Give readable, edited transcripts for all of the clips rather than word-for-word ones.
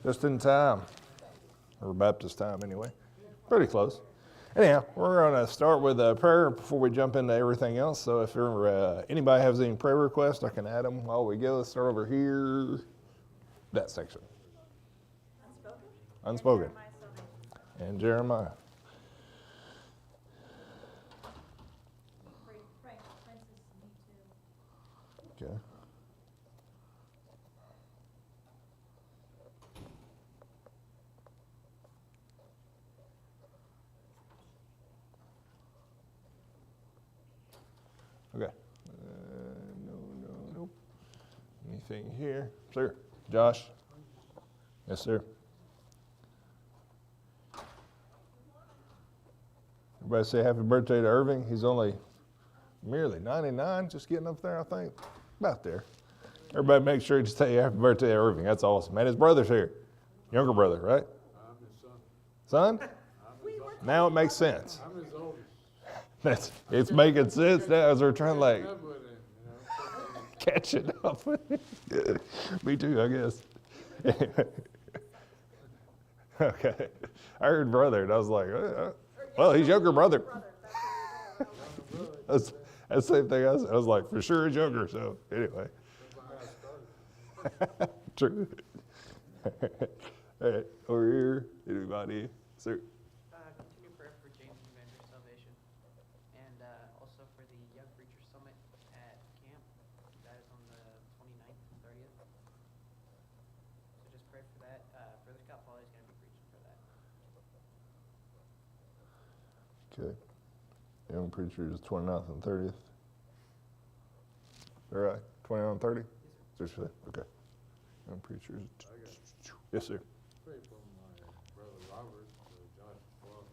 Just in time. Or Baptist time anyway. Pretty close. Anyhow, we're going to start with a prayer before we jump into everything else. So if anybody has any prayer requests, I can add them while we go. Let's start over here. That section. Unspoken. And Jeremiah. Okay. Okay. No. Anything here? Sir. Josh? Yes, sir. Everybody say happy birthday to Irving. He's only merely 99, just getting up there, I think. About there. Everybody make sure to say happy birthday to Irving. That's awesome. Man, his brother's here. Younger brother, right? I'm his son. Son? Now it makes sense. I'm his oldest. It's making sense now as we're trying to catch it up. Me too, I guess. Okay. I heard brother and I was like, well, he's younger brother. That's the same thing I said. I was like, for sure he's younger, so anyway. True. All right, over here, anybody? Sir. Continue prayer for James and Vander's salvation, and also for the Young Preacher Summit at camp. That is on the 29th and 30th. So just pray for that. Brother Scott Paul is going to be preaching for that. Okay. Young Preachers, 29th and 30th. All right, 29th and 30th? Yes, sir. Okay. Young Preachers. Yes, sir. Pray for my brother Robert, Josh Buck,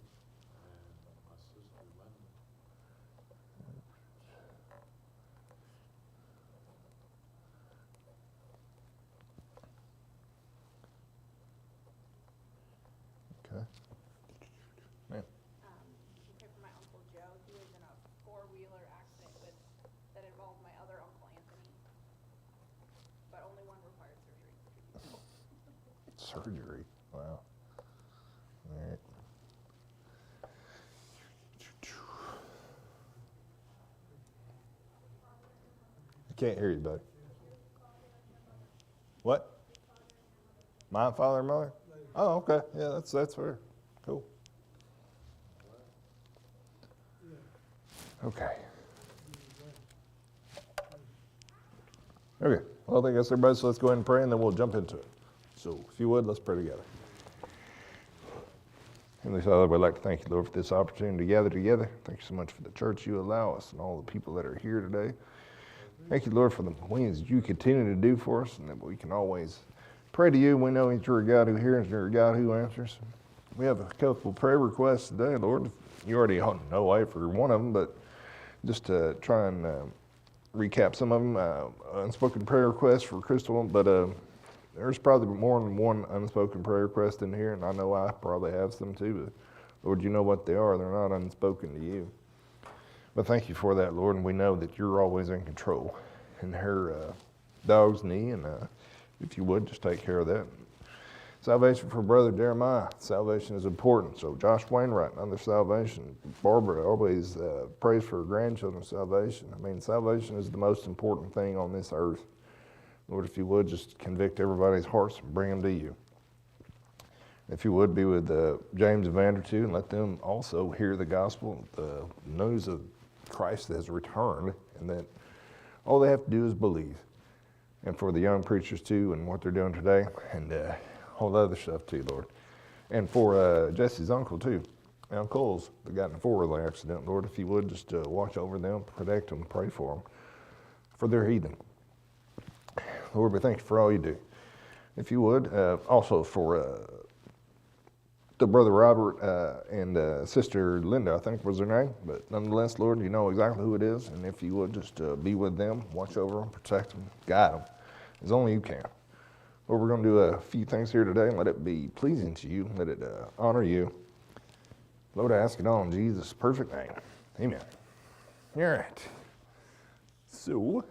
and my sister Linda. Okay. Man. Pray for my Uncle Joe. He was in a four-wheeler accident that involved my other Uncle Anthony. But only one required surgery. Surgery. Wow. All right. I can't hear you, buddy. What? My father and mother? Oh, okay. Yeah, that's fair. Cool. Okay. Okay. Well, I guess everybody, so let's go ahead and pray and then we'll jump into it. So, if you would, let's pray together. Heavenly Father, we'd like to thank you, Lord, for this opportunity to gather together. Thank you so much for the church you allow us and all the people that are here today. Thank you, Lord, for the things you continue to do for us and that we can always pray to you. We know that you're a God who hears, you're a God who answers. We have a couple of prayer requests today, Lord. You already know for one of them, but just to try and recap some of them. Unspoken prayer requests for Crystal, but there's probably more than one unspoken prayer request in here, and I know I probably have some too, but Lord, you know what they are. They're not unspoken to you. But thank you for that, Lord, and we know that you're always in control. And her dog's knee, and if you would, just take care of that. Salvation for Brother Jeremiah. Salvation is important. So Josh Wainwright, another salvation. Barbara always prays for her grandchildren's salvation. I mean, salvation is the most important thing on this earth. Lord, if you would, just convict everybody's hearts and bring them to you. If you would, be with James and Vander too, and let them also hear the gospel, the news of Christ that has returned, and that all they have to do is believe. And for the young preachers too, and what they're doing today, and all the other stuff too, Lord. And for Jesse's uncle too, uncles that got in a four-wheeler accident, Lord, if you would, just watch over them, protect them, pray for them, for their healing. Lord, we thank you for all you do. If you would, also for the brother Robert and sister Linda, I think was her name, but nonetheless, Lord, you know exactly who it is, and if you would, just be with them, watch over them, protect them, guide them, as only you can. Lord, we're going to do a few things here today, and let it be pleasing to you, let it honor you. Lord, I ask it all in Jesus' perfect name. Amen. All right. So,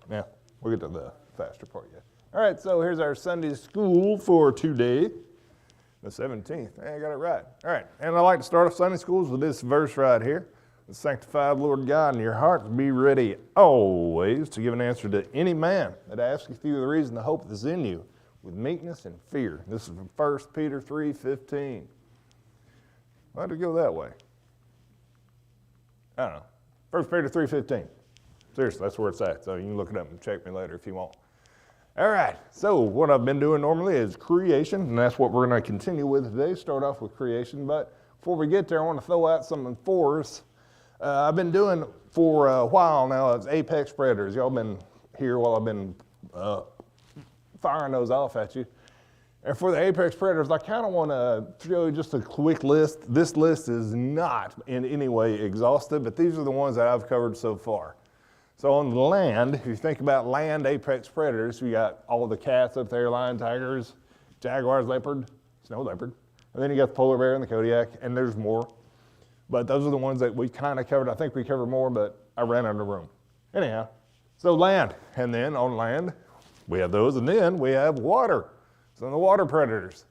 now, we'll get to the faster part yet. All right, so here's our Sunday school for today, the 17th. Hey, I got it right. All right, and I like to start off Sunday schools with this verse right here. The sanctified Lord God in your hearts, be ready always to give an answer to any man that asketh you the reason the hope that's in you with meekness and fear. This is from 1 Peter 3:15. Why did it go that way? I don't know. 1 Peter 3:15. Seriously, that's where it's at. So you can look it up and check me later if you want. All right. So what I've been doing normally is creation, and that's what we're going to continue with today. Start off with creation. But before we get there, I want to throw out something for us. I've been doing for a while now is apex predators. Y'all been here while I've been firing those off at you. And for the apex predators, I kind of want to show you just a quick list. This list is not in any way exhaustive, but these are the ones that I've covered so far. So on the land, if you think about land apex predators, you got all the cats up there, lion, tigers, jaguars, leopard, snow leopard. And then you got the polar bear and the Kodiak, and there's more. But those are the ones that we kind of covered. I think we covered more, but I ran out of room. Anyhow, so land. And then on land, we have those, and then we have water. So the water predators.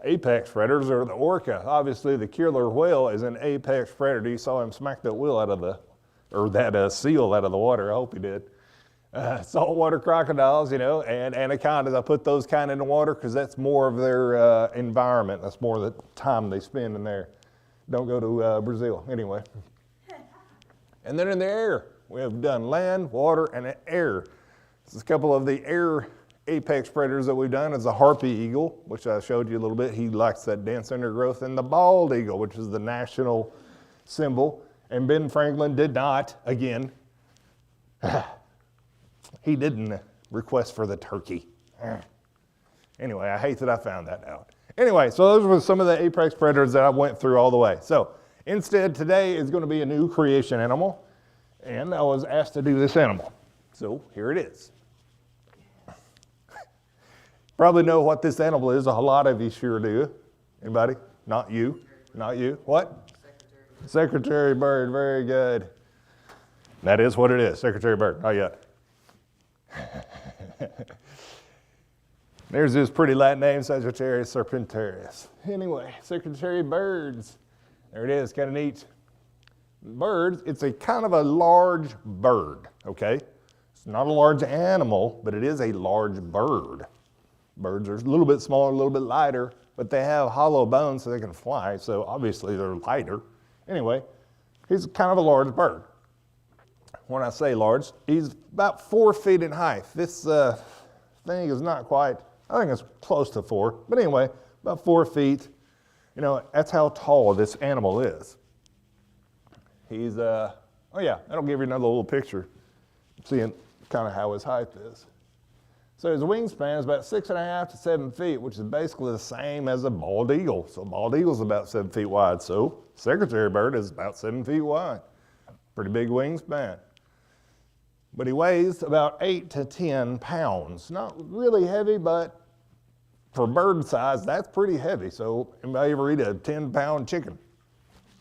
Apex predators are the orca. Obviously, the killer whale is an apex predator. You saw him smack that whale out of the, or that seal out of the water. I hope he did. Saltwater crocodiles, and anacondas. I put those kind in the water because that's more of their environment. That's more the time they spend in there. Don't go to Brazil, anyway. And then in the air, we have done land, water, and air. This is a couple of the air apex predators that we've done. Is the harpy eagle, which I showed you a little bit. He likes that dense undergrowth. And the bald eagle, which is the national symbol. And Ben Franklin did not, again, he didn't request for the turkey. Anyway, I hate that I found that out. Anyway, so those were some of the apex predators that I went through all the way. So instead, today is going to be a new creation animal. And I was asked to do this animal. So here it is. Probably know what this animal is. A lot of you sure do. Anybody? Not you. Not you. What? Secretary bird. Very good. That is what it is. Secretary bird. Not yet. There's this pretty Latin name, Sagittarius serpentarius. Anyway, secretary birds. There it is. Kind of neat. Birds, it's a kind of a large bird, okay? It's not a large animal, but it is a large bird. Birds are a little bit smaller, a little bit lighter, but they have hollow bones so they can fly, so obviously they're lighter. Anyway, he's kind of a large bird. When I say large, he's about 4 feet in height. This thing is not quite, I think it's close to 4, but anyway, about 4 feet. That's how tall this animal is. He's, oh yeah, that'll give you another little picture, seeing kind of how his height is. So his wingspan is about 6.5 to 7 feet, which is basically the same as a bald eagle. So bald eagle's about 7 feet wide. So secretary bird is about 7 feet wide. Pretty big wingspan. But he weighs about 8 to 10 pounds. Not really heavy, but for bird size, that's pretty heavy. So anybody ever eat a 10-pound chicken?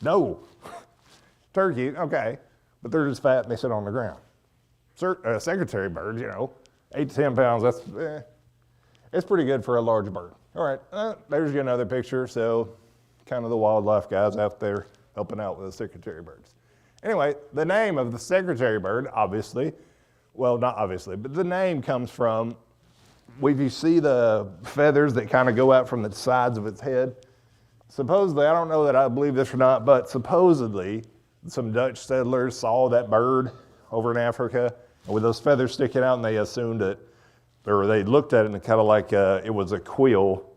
No. Turkey, okay, but they're just fat and they sit on the ground. Secretary birds, 8 to 10 pounds, it's pretty good for a large bird. All right, there's another picture. So kind of the wildlife guys out there helping out with the secretary birds. Anyway, the name of the secretary bird, obviously, well, not obviously, but the name comes from, if you see the feathers that kind of go out from the sides of its head, supposedly, I don't know that I believe this or not, but supposedly some Dutch settlers saw that bird over in Africa with those feathers sticking out, and they assumed it, or they looked at it and kind of like it was a quill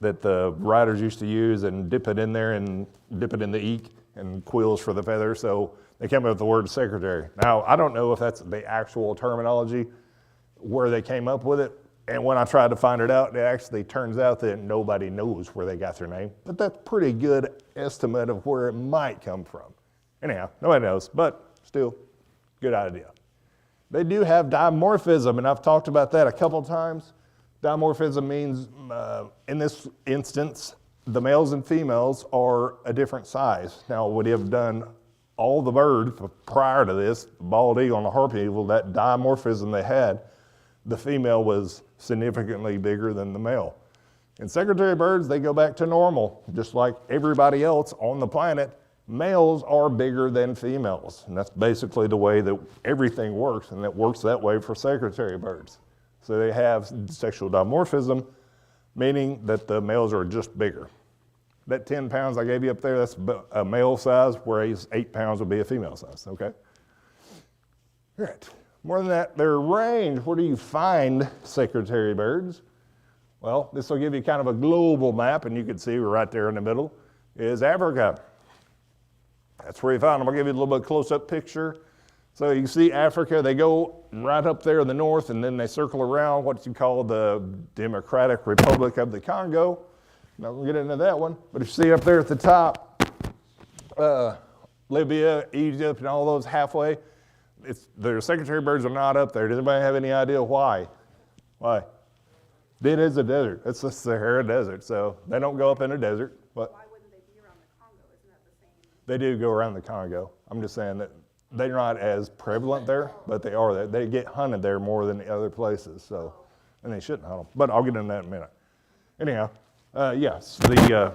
that the riders used to use and dip it in there and dip it in the eek and quills for the feathers. So they came up with the word secretary. Now, I don't know if that's the actual terminology where they came up with it. And when I tried to find it out, it actually turns out that nobody knows where they got their name. But that's a pretty good estimate of where it might come from. Anyhow, nobody knows, but still, good idea. They do have dimorphism, and I've talked about that a couple times. Dimorphism means, in this instance, the males and females are a different size. Now, would have done all the birds prior to this, the bald eagle and the harpy eagle, that dimorphism they had, the female was significantly bigger than the male. In secretary birds, they go back to normal. Just like everybody else on the planet, males are bigger than females. And that's basically the way that everything works, and it works that way for secretary birds. So they have sexual dimorphism, meaning that the males are just bigger. That 10 pounds I gave you up there, that's a male size, whereas 8 pounds would be a female size, okay? All right, more than that, their range, where do you find secretary birds? Well, this will give you kind of a global map, and you can see right there in the middle is Africa. That's where you find them. I'll give you a little bit close-up picture. So you can see Africa, they go right up there in the north, and then they circle around what you call the Democratic Republic of the Congo. Not gonna get into that one, but if you see up there at the top, Libya, Egypt, and all those halfway, their secretary birds are not up there. Does anybody have any idea why? Why? It is a desert. It's the Sahara Desert, so they don't go up in a desert. But Why wouldn't they be around the Congo? Isn't that the same? they do go around the Congo. I'm just saying that they're not as prevalent there, but they are there. They get hunted there more than the other places, so, and they shouldn't hunt them. But I'll get into that in a minute. Anyhow, yes, the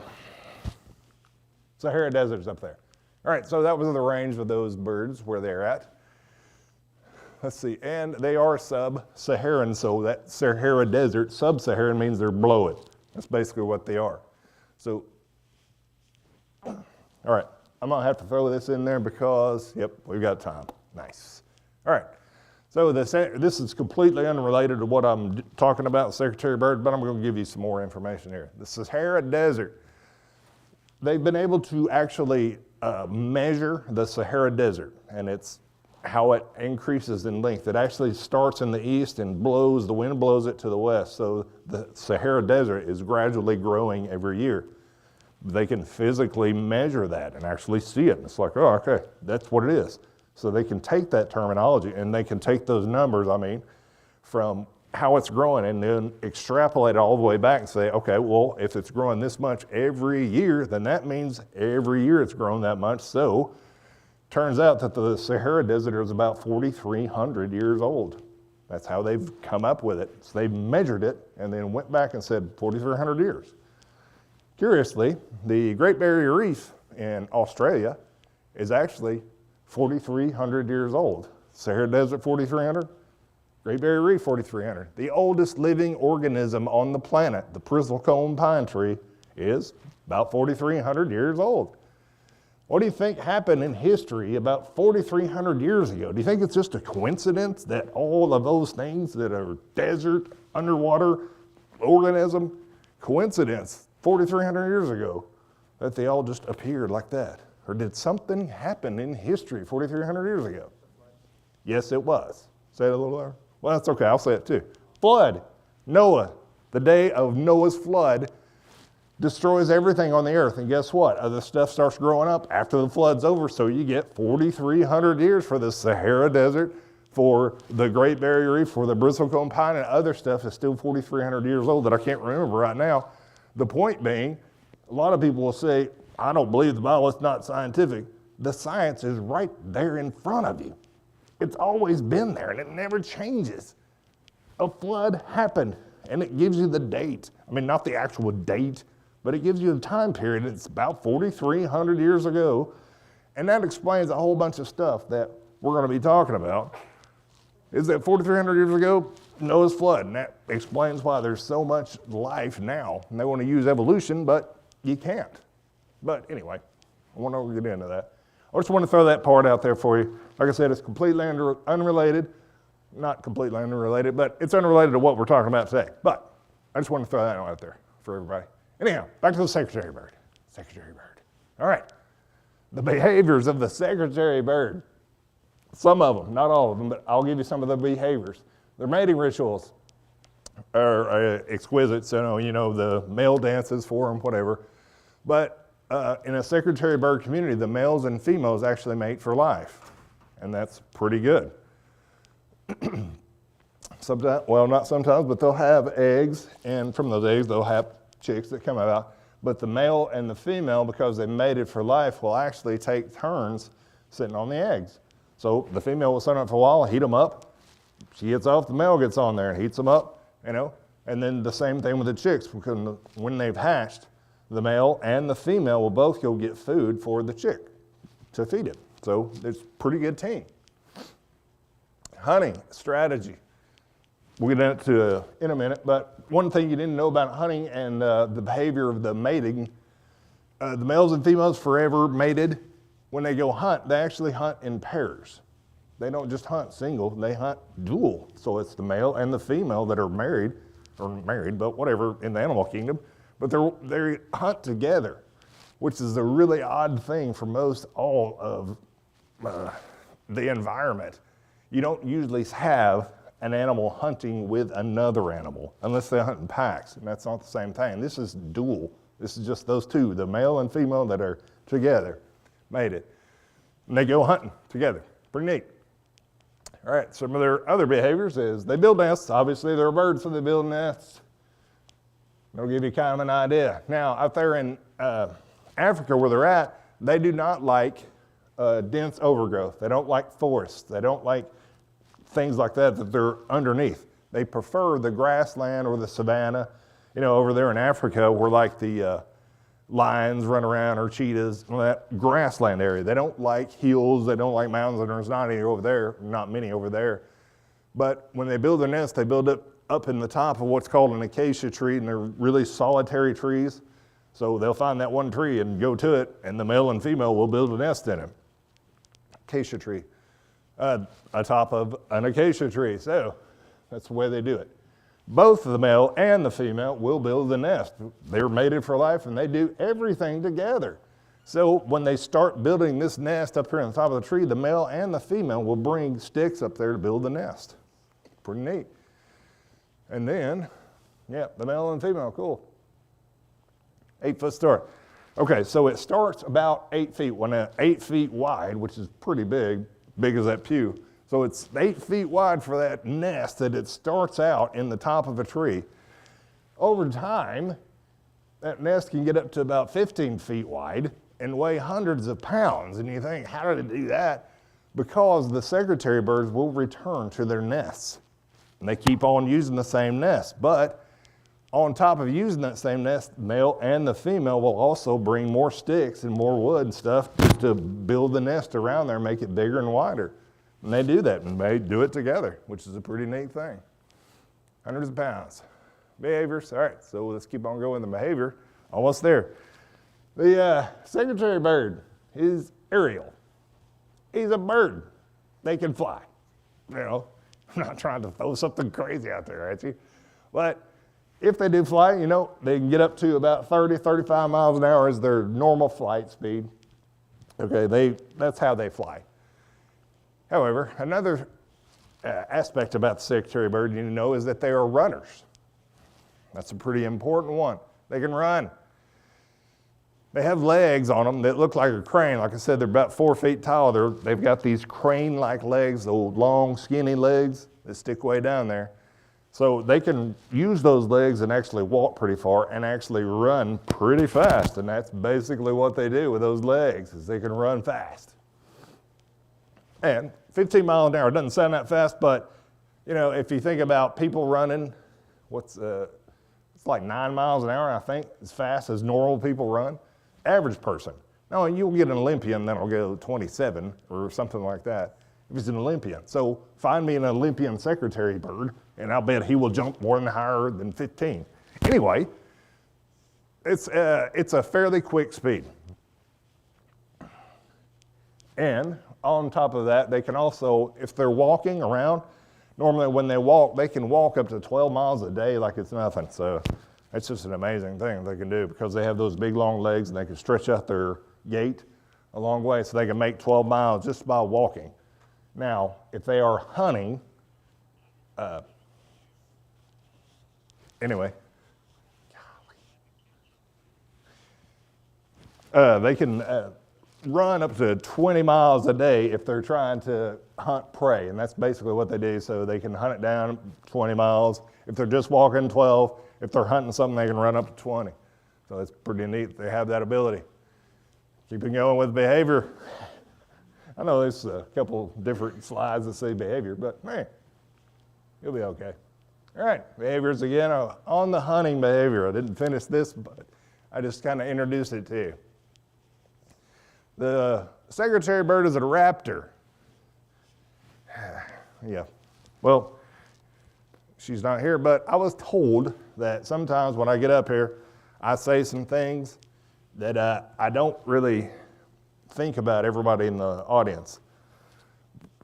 Sahara Desert's up there. All right, so that was the range of those birds where they're at. Let's see, and they are sub-Saharan, so that Sahara Desert, sub-Saharan means they're below it. That's basically what they are. So, all right, I'm gonna have to throw this in there because, yep, we've got time. Nice. All right, so this is completely unrelated to what I'm talking about, secretary bird, but I'm gonna give you some more information here. The Sahara Desert, they've been able to actually measure the Sahara Desert, and it's how it increases in length. It actually starts in the east and the wind blows it to the west. So the Sahara Desert is gradually growing every year. They can physically measure that and actually see it. And it's like, oh, okay, that's what it is. So they can take that terminology and they can take those numbers, from how it's growing and then extrapolate it all the way back and say, okay, well, if it's growing this much every year, then that means every year it's grown that much. So turns out that the Sahara Desert is about 4,300 years old. That's how they've come up with it. So they measured it and then went back and said 4,300 years. Curiously, the Great Barrier Reef in Australia is actually 4,300 years old. Sahara Desert, 4,300. Great Barrier Reef, 4,300. The oldest living organism on the planet, the bristlecone pine tree, is about 4,300 years old. What do you think happened in history about 4,300 years ago? Do you think it's just a coincidence that all of those things that are desert, underwater, organism, coincidence 4,300 years ago, that they all just appeared like that? Or did something happen in history 4,300 years ago? Yes, it was. Say it a little louder. Well, that's okay, I'll say it too. Flood. Noah, the day of Noah's flood, destroys everything on the earth. And guess what? Other stuff starts growing up after the flood's over. So you get 4,300 years for the Sahara Desert, for the Great Barrier Reef, for the bristlecone pine, and other stuff is still 4,300 years old that I can't remember right now. The point being, a lot of people will say, I don't believe the Bible, it's not scientific. The science is right there in front of you. It's always been there and it never changes. A flood happened and it gives you the date. Not the actual date, but it gives you a time period. It's about 4,300 years ago. And that explains a whole bunch of stuff that we're going to be talking about. Is that 4,300 years ago, Noah's flood. And that explains why there's so much life now. And they want to use evolution, but you can't. But anyway, I want to get into that. I just want to throw that part out there for you. Like I said, it's completely unrelated. Not completely unrelated, but it's unrelated to what we're talking about today. But I just want to throw that out there for everybody. Anyhow, back to the secretary bird. Secretary bird. All right. The behaviors of the secretary bird. Some of them, not all of them, but I'll give you some of the behaviors. Their mating rituals are exquisite. So, the male dances for them, whatever. But in a secretary bird community, the males and females actually mate for life. And that's pretty good. Sometimes, well, not sometimes, but they'll have eggs. And from those eggs, they'll have chicks that come out. But the male and the female, because they mated for life, will actually take turns sitting on the eggs. So the female will sit on it for a while, heat them up, she gets off, the male gets on there and heats them up, And then the same thing with the chicks, because when they've hatched, the male and the female will both go get food for the chick to feed it. So it's a pretty good team. Hunting strategy. We'll get into it in a minute, but one thing you didn't know about hunting and the behavior of the mating, the males and females forever mated. When they go hunt, they actually hunt in pairs. They don't just hunt single, they hunt dual. So it's the male and the female that are married, but whatever, in the animal kingdom, but they hunt together, which is a really odd thing for most all of the environment. You don't usually have an animal hunting with another animal unless they hunt in packs, and that's not the same thing. This is dual. This is just those two, the male and female that are together, mated. And they go hunting together. Pretty neat. All right, some of their other behaviors is they build nests. Obviously, they're birds, so they build nests. That'll give you kind of an idea. Now, out there in Africa where they're at, they do not like dense overgrowth. They don't like forests. They don't like things like that they're underneath. They prefer the grassland or the savanna. Over there in Africa where like the lions run around or cheetahs, that grassland area. They don't like hills, they don't like mountains, and there's not any over there, not many over there. But when they build their nest, they build it up in the top of what's called an acacia tree, and they're really solitary trees. So they'll find that one tree and go to it, and the male and female will build a nest in it. Acacia tree. Atop of an acacia tree. So that's the way they do it. Both the male and the female will build the nest. They're mated for life and they do everything together. So when they start building this nest up here on the top of the tree, the male and the female will bring sticks up there to build the nest. Pretty neat. And then, the male and female, cool. 8-foot start. Okay, so it starts about 8 feet, 8 feet wide, which is pretty big as that pew. So it's 8 feet wide for that nest that it starts out in the top of a tree. Over time, that nest can get up to about 15 feet wide and weigh hundreds of pounds. And you think, how did it do that? Because the secretary birds will return to their nests. And they keep on using the same nest. But on top of using that same nest, the male and the female will also bring more sticks and more wood and stuff just to build the nest around there, make it bigger and wider. And they do that, and they do it together, which is a pretty neat thing. Hundreds of pounds. Behaviors, all right, so let's keep on going with the behavior. Almost there. The secretary bird is aerial. He's a bird. They can fly. I'm not trying to throw something crazy out there at you. But if they do fly, they can get up to about 30, 35 miles an hour is their normal flight speed. Okay, that's how they fly. However, another aspect about the secretary bird you need to know is that they are runners. That's a pretty important one. They can run. They have legs on them that look like a crane. Like I said, they're about 4 feet tall. They've got these crane-like legs, those long, skinny legs that stick way down there. So they can use those legs and actually walk pretty far and actually run pretty fast. And that's basically what they do with those legs, is they can run fast. And 15 miles an hour doesn't sound that fast, but if you think about people running, it's like 9 miles an hour, I think, as fast as normal people run. Average person. Now, you'll get an Olympian that'll go 27 or something like that if he's an Olympian. So find me an Olympian secretary bird, and I'll bet he will jump more than higher than 15. Anyway, it's a fairly quick speed. And on top of that, they can also, if they're walking around, normally when they walk, they can walk up to 12 miles a day like it's nothing. So it's just an amazing thing they can do because they have those big long legs and they can stretch out their gait a long way so they can make 12 miles just by walking. Now, if they are hunting, they can run up to 20 miles a day if they're trying to hunt prey, and that's basically what they do. So they can hunt it down 20 miles. If they're just walking, 12. If they're hunting something, they can run up to 20. So it's pretty neat they have that ability. Keeping going with I know there's a couple different slides that say behavior, but man, You'll be okay. All right, behaviors again. On the hunting behavior, I didn't finish this, but I just kind of introduced it to you. The secretary bird is a raptor. Yeah, well, she's not here, but I was told that sometimes when I get up here, I say some things that I don't really think about everybody in the audience.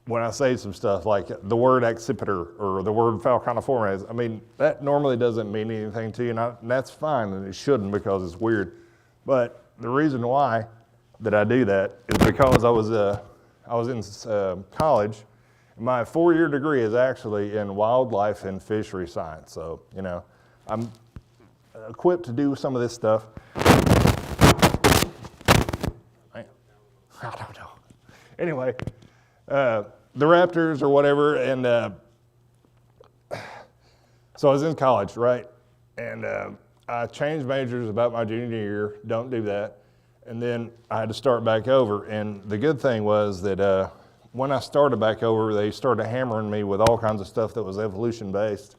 When I say some stuff like the word accipiter or the word falconiformes, I mean, that normally doesn't mean anything to you, and that's fine, and it shouldn't because it's weird. But the reason why that I do that is because I was in college. My 4-year degree is actually in wildlife and fishery science. So, you know, I'm equipped to do some of this stuff. I don't know. Anyway, the raptors or whatever, and so I was in college, right? And I changed majors about my junior year. Don't do that. And then I had to start back over. And the good thing was that when I started back over, they started hammering me with all kinds of stuff that was evolution based.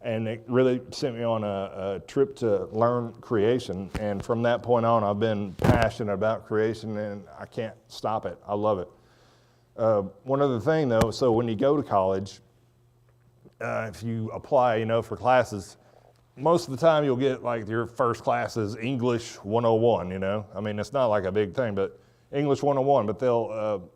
And it really sent me on a trip to learn creation. And from that point on, I've been passionate about creation, and I can't stop it. I love it. One other thing though, so when you go to college, if you apply, you know, for classes, most of the time you'll get like your first class is English 101, you know. I mean, it's not like a big thing, but English 101, but they'll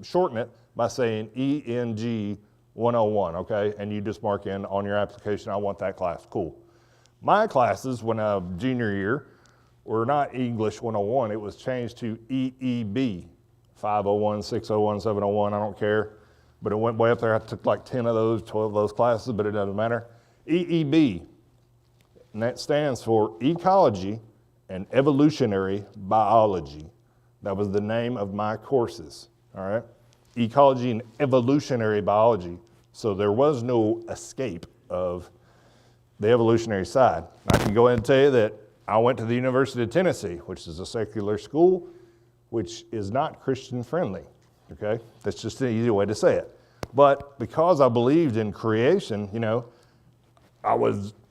shorten it by saying ENG 101, okay? And you just mark in on your application, I want that class, cool. My classes when I was junior year were not English 101, it was changed to EEB, 501, 601, 701, I don't care. But it went way up there, I took like 10 of those, 12 of those classes, but it doesn't matter. EEB, and that stands for Ecology and Evolutionary Biology. That was the name of my courses, all right? Ecology and Evolutionary Biology. So there was no escape of the evolutionary side. I can go ahead and tell you that I went to the University of Tennessee, which is a secular school, which is not Christian friendly, okay? That's just an easy way to say it. But because I believed in creation, you know,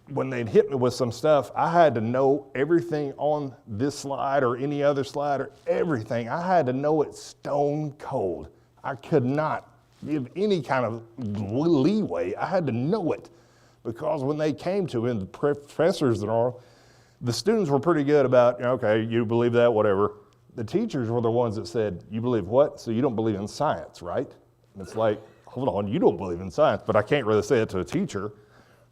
when they'd hit me with some stuff, I had to know everything on this slide or any other slide or everything. I had to know it stone cold. I could not give any kind of leeway. I had to know it because when they came to me, the professors and all, the students were pretty good about, you know, okay, you believe that, whatever. The teachers were the ones that said, you believe what? So you don't believe in science, right? And it's like, hold on, you don't believe in science, but I can't really say it to a teacher.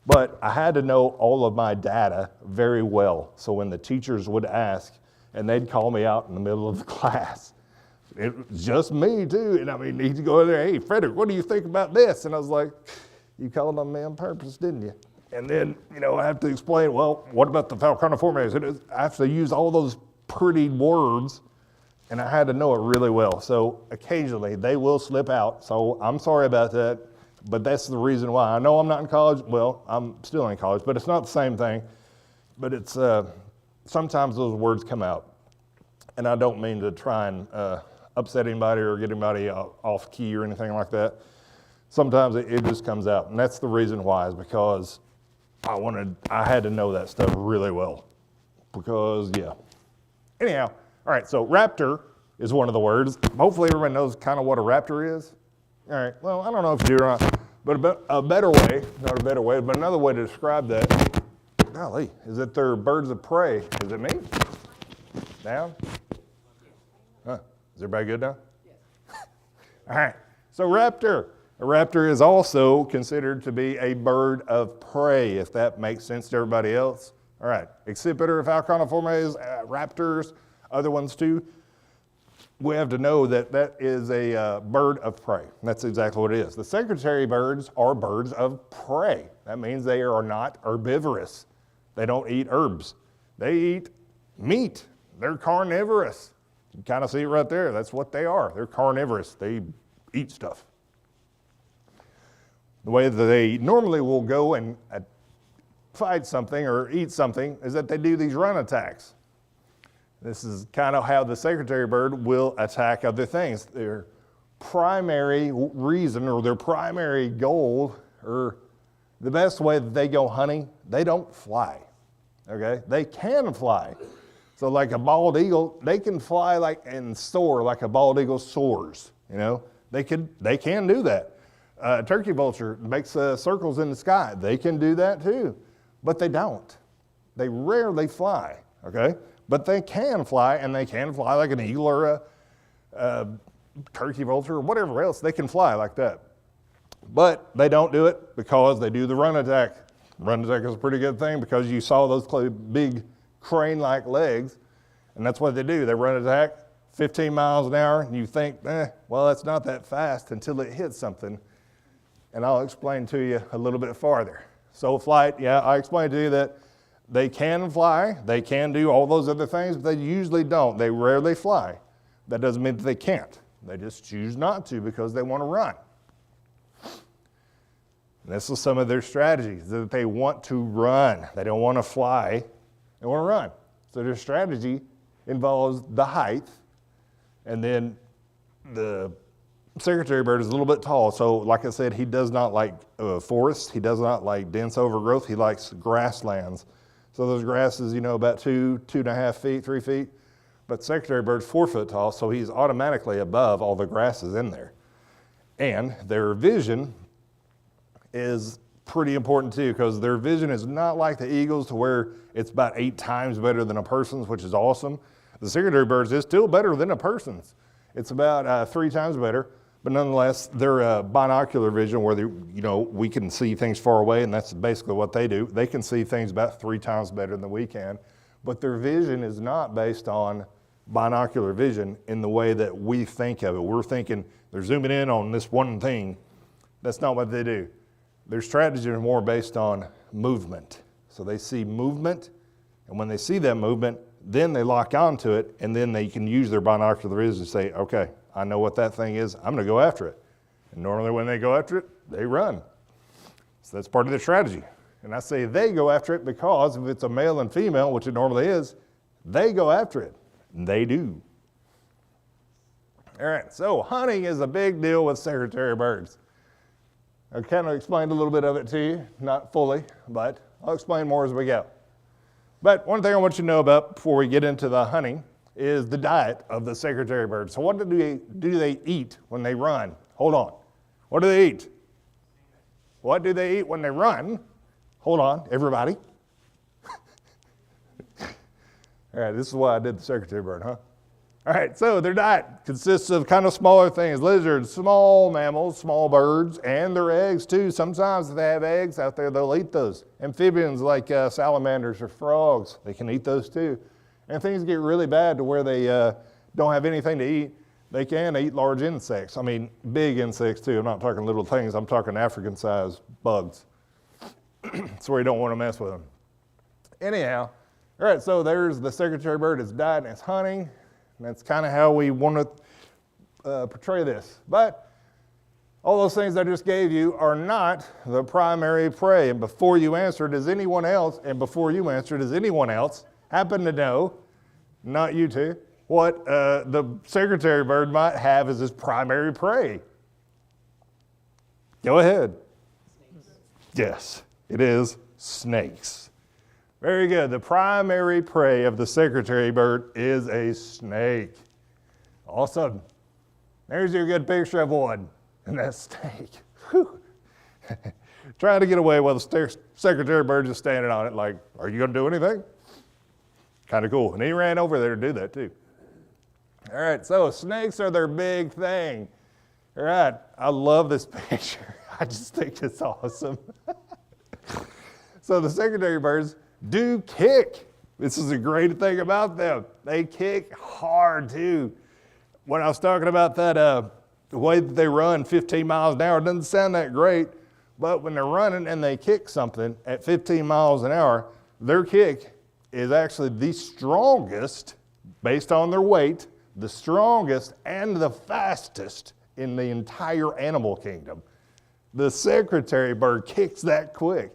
But I had to know all of my data very well. So when the teachers would ask, and they'd call me out in the middle of the class, it was just me too. And I mean, he'd go in there, hey, Frederick, what do you think about this? And I was like, you called on me on purpose, didn't you? And then, you know, I have to explain, well, what about the falconiformes? I have to use all those pretty words, and I had to know it really well. So occasionally they will slip out. So I'm sorry about that. But that's the reason why. I know I'm not in college. Well, I'm still in college, but it's not the same thing. But it's sometimes those words come out. And I don't mean to try and upset anybody or get anybody off key or anything like that. Sometimes it just comes out. And that's the reason why, is because I had to know that stuff really well. Because, yeah. Anyhow, all right, so raptor is one of the words. Hopefully everybody knows kind of what a raptor is. All right, well, I don't know if you do or not, but a better way, not a better way, but another way to describe that, golly, is that they're birds of prey. Is it me? Down? Huh, is everybody good now? Yes. All right, so raptor. A raptor is also considered to be a bird of prey, if that makes sense to everybody else. All right, accipiter, falconiformes, raptors, other ones too. We have to know that that is a bird of prey. That's exactly what it is. The secretary birds are birds of prey. That means they are not herbivorous. They don't eat herbs. They eat meat. They're carnivorous. You kind of see it right there. That's what they are. They're carnivorous. They eat stuff. The way that they normally will go and fight something or eat something is that they do these run attacks. This is kind of how the secretary bird will attack other things. They're primary reason or their primary goal or the best way that they go hunting, they don't fly, okay? They can fly. So like a bald eagle, they can fly like and soar like a bald eagle soars, you know? They can do that. A turkey vulture makes circles in the sky. They can do that too, but they don't. They rarely fly, okay? But they can fly, and they can fly like an eagle or a turkey vulture or whatever else. They can fly like that. But they don't do it because they do the run attack. Run attack is a pretty good thing because you saw those big crane-like legs, and that's what they do. They run attack 15 miles an hour, and you think, well, that's not that fast until it hits something. And I'll explain to you a little bit farther. So flight, yeah, I explained to you that they can fly, they can do all those other things, but they usually don't. They rarely fly. That doesn't mean that they can't. They just choose not to because they want to run. And this is some of their strategies, that they want to run. They don't want to fly, they want to run. So their strategy involves the height, and then the secretary bird is a little bit tall. So like I said, he does not like forests. He does not like dense overgrowth. He likes grasslands. So those grasses, about 2.5 feet, 3 feet. But secretary bird's 4 foot tall, so he's automatically above all the grasses in there. And their vision is pretty important too, because their vision is not like the eagles to where it's about 8 times better than a person's, which is awesome. The secretary bird's is still better than a person's. It's about 3 times better, but nonetheless, they're binocular vision where we can see things far away, and that's basically what they do. They can see things about 3 times better than we can, but their vision is not based on binocular vision in the way that we think of it. We're thinking they're zooming in on this one thing. That's not what they do. Their strategy is more based on movement. So they see movement, and when they see that movement, then they lock onto it, and then they can use their binocular vision to say, okay, I know what that thing is, I'm gonna go after it. And normally when they go after it, they run. So that's part of their strategy. And I say they go after it because if it's a male and female, which it normally is, they go after it. And they do. All right, so hunting is a big deal with secretary birds. I kind of explained a little bit of it to you, not fully, but I'll explain more as we go. But one thing I want you to know about before we get into the hunting is the diet of the secretary bird. So what do they eat when they run? Hold on. What do they eat? What do they eat when they run? Hold on, everybody. All right, this is why I did the secretary bird, huh? All right, so their diet consists of kind of smaller things, lizards, small mammals, small birds, and their eggs too. Sometimes if they have eggs out there, they'll eat those. Amphibians like salamanders or frogs, they can eat those too. And things get really bad to where they don't have anything to eat, they can eat large insects. I mean, big insects too. I'm not talking little things. I'm talking African-sized bugs. That's where you don't want to mess with them. Anyhow, all right, so there's the secretary bird, its diet and its hunting. And that's kind of how we want to portray this. But all those things I just gave you are not the primary prey. And before you answer, does anyone else happen to know, not you two, what the secretary bird might have as his primary prey? Go ahead. Snakes. Yes, it is snakes. Very good. The primary prey of the secretary bird is a snake. Awesome. There's your good picture of one, and that snake. Whew. Trying to get away while the secretary bird is standing on it like, are you going to do anything? Kind of cool. And he ran over there to do that too. All right, so snakes are their big thing. All right, I love this picture. I just think it's awesome. So the secretary birds do kick. This is a great thing about them. They kick hard too. When I was talking about that, the way that they run 15 miles an hour, it doesn't sound that great, but when they're running and they kick something at 15 miles an hour, their kick is actually the strongest, based on their weight, the strongest and the fastest in the entire animal kingdom. The secretary bird kicks that quick.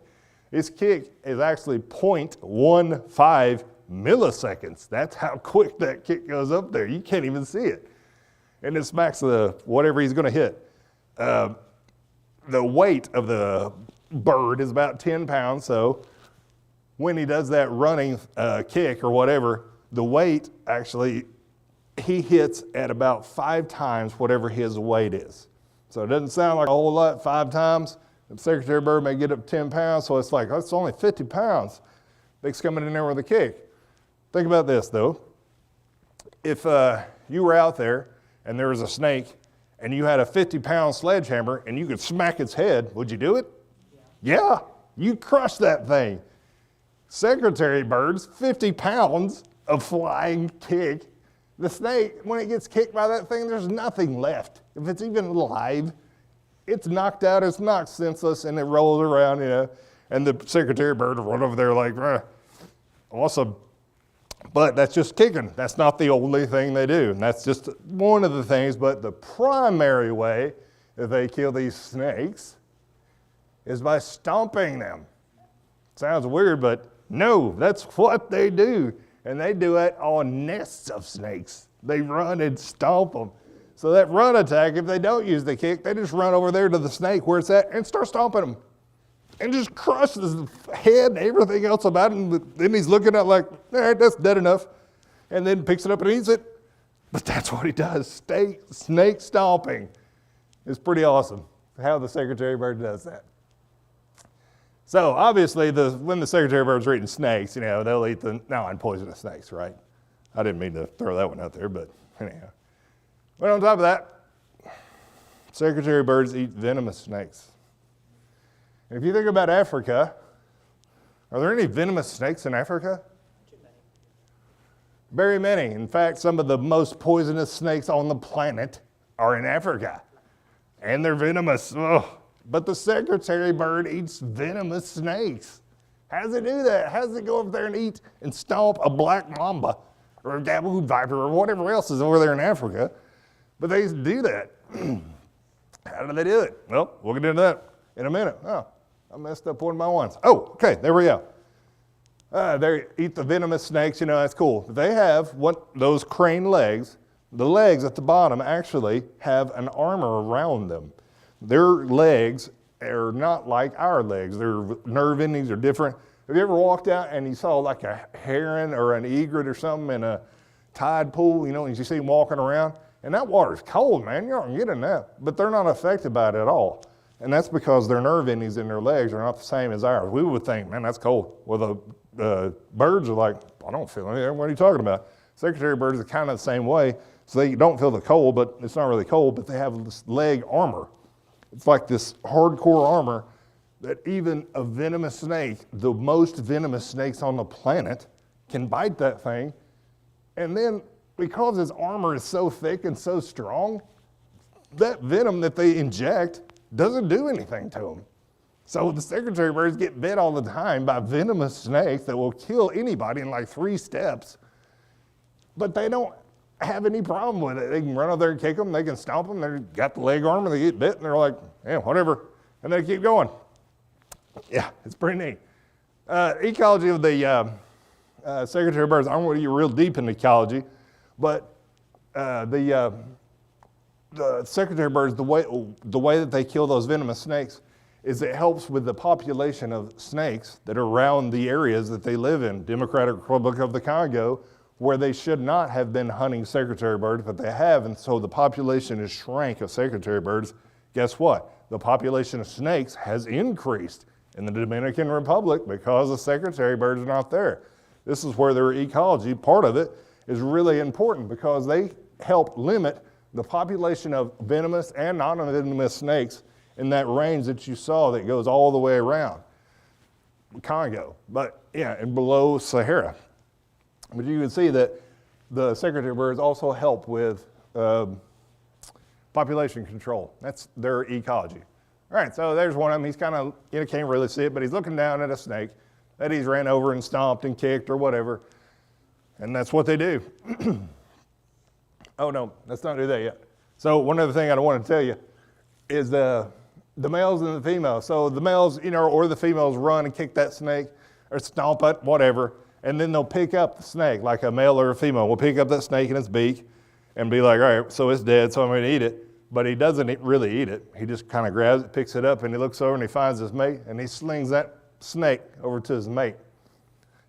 Its kick is actually 0.15 milliseconds. That's how quick that kick goes up there. You can't even see it. and it smacks the whatever he's going to hit. The weight of the bird is about 10 pounds, so when he does that running kick or whatever, the weight actually, he hits at about 5 times whatever his weight is. So it doesn't sound like a whole lot, 5 times. The secretary bird may get up 10 pounds, so it's like, oh, it's only 50 pounds. Nick's coming in there with a kick. Think about this, though. If you were out there and there was a snake and you had a 50-pound sledgehammer and you could smack its head, would you do it? Yeah, you crush that thing. Secretary birds, 50 pounds of flying kick. The snake, when it gets kicked by that thing, there's nothing left. If it's even alive, it's knocked out, it's knocked senseless, and it rolls around, you know, and the secretary bird will run over there like, awesome. But that's just kicking. That's not the only thing they do. And that's just one of the things, but the primary way that they kill these snakes is by stomping them. Sounds weird, but no, that's what they do. And they do it on nests of snakes. They run and stomp them. So that run attack, if they don't use the kick, they just run over there to the snake where it's at and start stomping them. And just crush his head and everything else about him. Then he's looking at like, all right, that's dead enough. And then picks it up and eats it. But that's what he does. Snake stomping. It's pretty awesome how the secretary bird does that. So obviously, when the secretary birds are eating snakes, you know, they'll eat the non-poisonous snakes, right? I didn't mean to throw that one out there, but anyhow. But on top of that, secretary birds eat venomous snakes. And if you think about Africa, are there any venomous snakes in Africa? Too many. Very many. In fact, some of the most poisonous snakes on the planet are in Africa. And they're venomous. Ugh. But the secretary bird eats venomous snakes. How does it do that? How does it go up there and eat and stomp a black mamba or a gabagoon viper or whatever else is over there in Africa? But they do that. How do they do it? Well, we'll get into that in a minute. Oh, I messed up one of my ones. Oh, okay, there we go. They eat the venomous snakes, you know, that's cool. They have those crane legs. The legs at the bottom actually have an armor around them. Their legs are not like our legs. Their nerve endings are different. Have you ever walked out and you saw like a heron or an egret or something in a tide pool, you know, and you see them walking around? And that water's cold, man. You aren't getting that. But they're not affected by it at all. And that's because their nerve endings in their legs are not the same as ours. We would think, man, that's cold. Well, the birds are like, I don't feel anything. What are you talking about? Secretary birds are kind of the same way. So they don't feel the cold, but it's not really cold, but they have this leg armor. It's like this hardcore armor that even a venomous snake, the most venomous snakes on the planet, can bite that thing. And then because his armor is so thick and so strong, that venom that they inject doesn't do anything to them. So the secretary birds get bit all the time by venomous snakes that will kill anybody in like 3 steps. But they don't have any problem with it. They can run over there and kick them, they can stomp them, they've got the leg armor, they get bit, and they're like, yeah, whatever. And they keep going. Yeah, it's pretty neat. Ecology of the secretary birds, I don't want to get real deep into ecology, but the secretary birds, the way that they kill those venomous snakes is it helps with the population of snakes that are around the areas that they live in, Democratic Republic of the Congo, where they should not have been hunting secretary birds, but they have, and so the population has shrank of secretary birds. Guess what? The population of snakes has increased in the Dominican Republic because the secretary birds are not there. This is where their ecology, part of it, is really important because they help limit the population of venomous and non-venomous snakes in that range that you saw that goes all the way around Congo, but yeah, and below Sahara. But you can see that the secretary birds also help with population control. That's their ecology. All right, so there's one of them. He's kind of, you can't really see it, but he's looking down at a snake that he's ran over and stomped and kicked or whatever. And that's what they do. Oh no, let's not do that yet. So one other thing I want to tell you is the males and the females. So the males, or the females run and kick that snake or stomp it, whatever. And then they'll pick up the snake, like a male or a female will pick up that snake in its beak, and be like, all right, so it's dead, so I'm going to eat it. But he doesn't really eat it. He just kind of grabs it, picks it up, and he looks over and he finds his mate, and he slings that snake over to his mate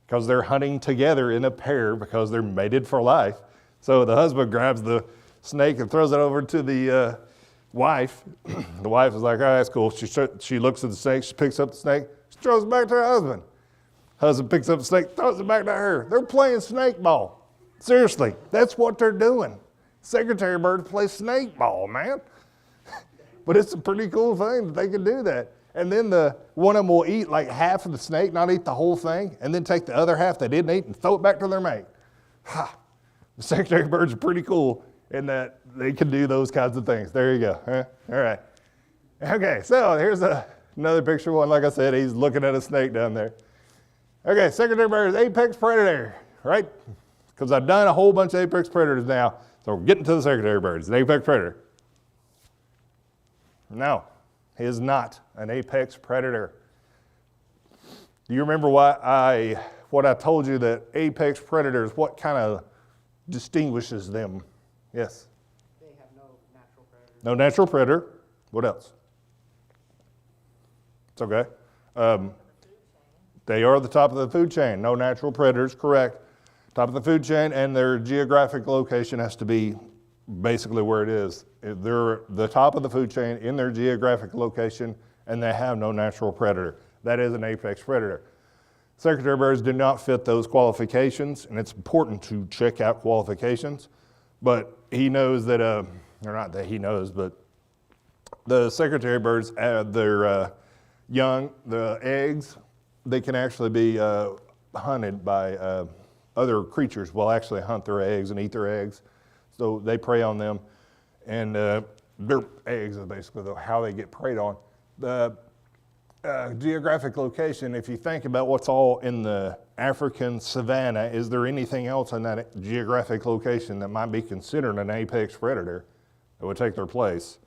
because they're hunting together in a pair because they're mated for life. So the husband grabs the snake and throws it over to the wife. The wife is like, all right, that's cool. She looks at the snake, she picks up the snake, she throws it back to her husband. Husband picks up the snake, throws it back to her. They're playing snake ball. Seriously, that's what they're doing. Secretary birds play snake ball, man. But it's a pretty cool thing that they can do that. And then one of them will eat like half of the snake, not eat the whole thing, and then take the other half they didn't eat and throw it back to their mate. Ha! The secretary birds are pretty cool in that they can do those kinds of things. There you go. Huh? All right. Okay, so here's another picture one. Like I said, he's looking at a snake down there. Okay, secretary bird is apex predator, right? Because I've done a whole bunch of apex predators now, so we're getting to the secretary bird. It's an apex predator. No, he is not an apex predator. Do you remember what I told you that apex predators, what kind of distinguishes them? Yes? They have no natural predator. No natural predator. What else? It's okay. They are the top of the food chain. No natural predators, correct. Top of the food chain, and their geographic location has to be basically where it is. They're the top of the food chain in their geographic location, and they have no natural predator. That is an apex predator. Secretary birds do not fit those qualifications, and it's important to check out qualifications. But he knows that, or not that he knows, but the secretary birds, their young, the eggs, they can actually be hunted by other creatures will actually hunt their eggs and eat their eggs. So they prey on them. And their eggs is basically how they get preyed on. The geographic location, if you think about what's all in the African savanna, is there anything else in that geographic location that might be considered an apex predator that would take their place?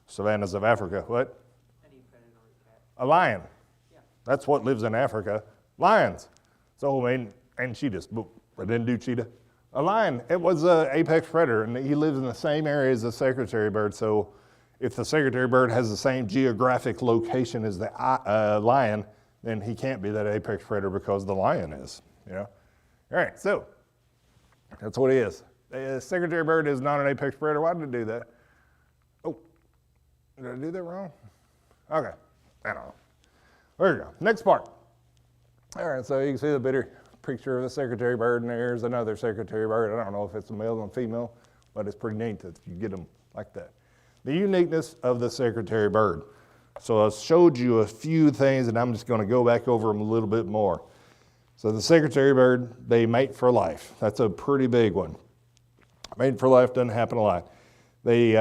Savannas of Africa, what? Any predatory cat. A lion. Yeah. That's what lives in Africa. Lions. So, I mean, and cheetahs, but I didn't do cheetah. A lion, it was an apex predator, and he lives in the same area as the secretary bird. So if the secretary bird has the same geographic location as the lion, then he can't be that apex predator because the lion is, you know? All right, so that's what he is. The secretary bird is not an apex predator. Why did it do that? Oh, did I do that wrong? Okay, I don't know. There you go, next part. All right, so you can see the picture of the secretary bird, and there's another secretary bird. I don't know if it's a male and female, but it's pretty neat that you get them like that. The uniqueness of the secretary bird. So I showed you a few things, and I'm just going to go back over them a little bit more. So the secretary bird, they mate for life. That's a pretty big one. Mate for life doesn't happen a lot. They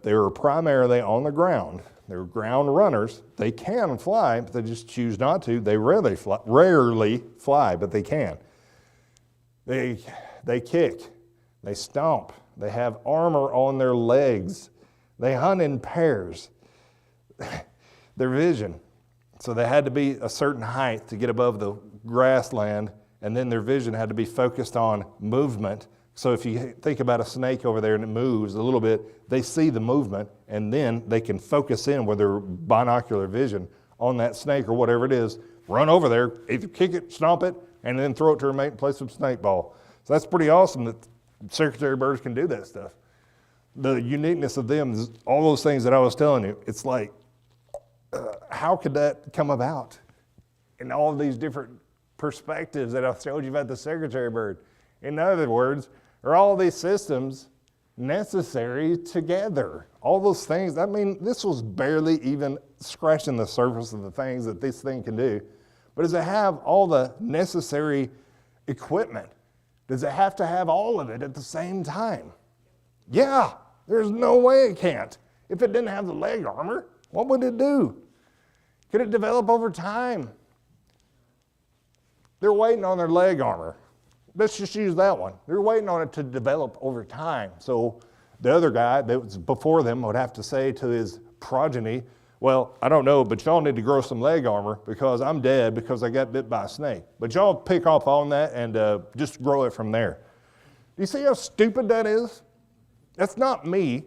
were primarily on the ground. They're ground runners. They can fly, but they just choose not to. They rarely fly, but they can. They kick. They stomp. They have armor on their legs. They hunt in pairs. Their vision. So they had to be a certain height to get above the grassland, and then their vision had to be focused on movement. So if you think about a snake over there and it moves a little bit, they see the movement, and then they can focus in with their binocular vision on that snake or whatever it is, run over there, either kick it, stomp it, and then throw it to her mate and play some snake ball. So that's pretty awesome that secretary birds can do that stuff. The uniqueness of them is all those things that I was telling you. It's like, how could that come about? In all of these different perspectives that I showed you about the secretary bird. In other words, are all these systems necessary together? All those things, I mean, this was barely even scratching the surface of the things that this thing can do. But does it have all the necessary equipment? Does it have to have all of it at the same time? Yeah, there's no way it can't. If it didn't have the leg armor, what would it do? Could it develop over time? They're waiting on their leg armor. Let's just use that one. They're waiting on it to develop over time. So the other guy that was before them would have to say to his progeny, well, I don't know, but y'all need to grow some leg armor because I'm dead because I got bit by a snake. But y'all pick up on that and just grow it from there. Do you see how stupid that is? That's not me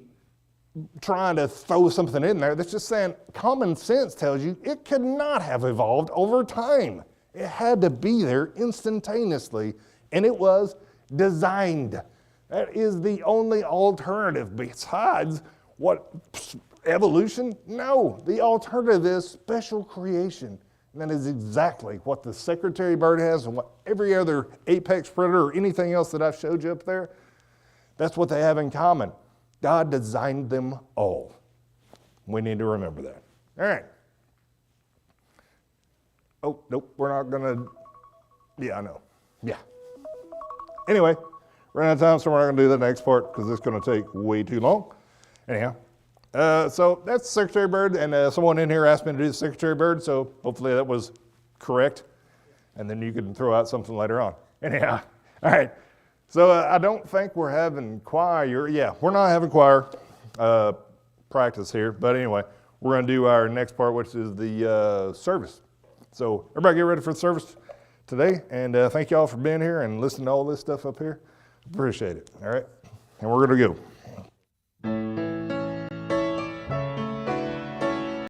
trying to throw something in there. That's just saying common sense tells you it could not have evolved over time. It had to be there instantaneously, and it was designed. That is the only alternative besides what evolution? No, the alternative is special creation. And that is exactly what the secretary bird has and what every other apex predator or anything else that I've showed you up there, that's what they have in common. God designed them all. We need to remember that. All right. Oh, nope, we're not going to. Yeah, I know. Yeah. Anyway, we're out of time, so we're not going to do the next part because it's going to take way too long. Anyhow, so that's Secretary Bird, and someone in here asked me to do the Secretary Bird, so hopefully that was correct, and then you can throw out something later on. Anyhow, all right. So I don't think we're having choir. Yeah, we're not having choir practice here, but anyway, we're going to do our next part, which is the service. So everybody get ready for the service today, and thank you all for being here and listening to all this stuff up here. Appreciate it, all right? And we're going to go.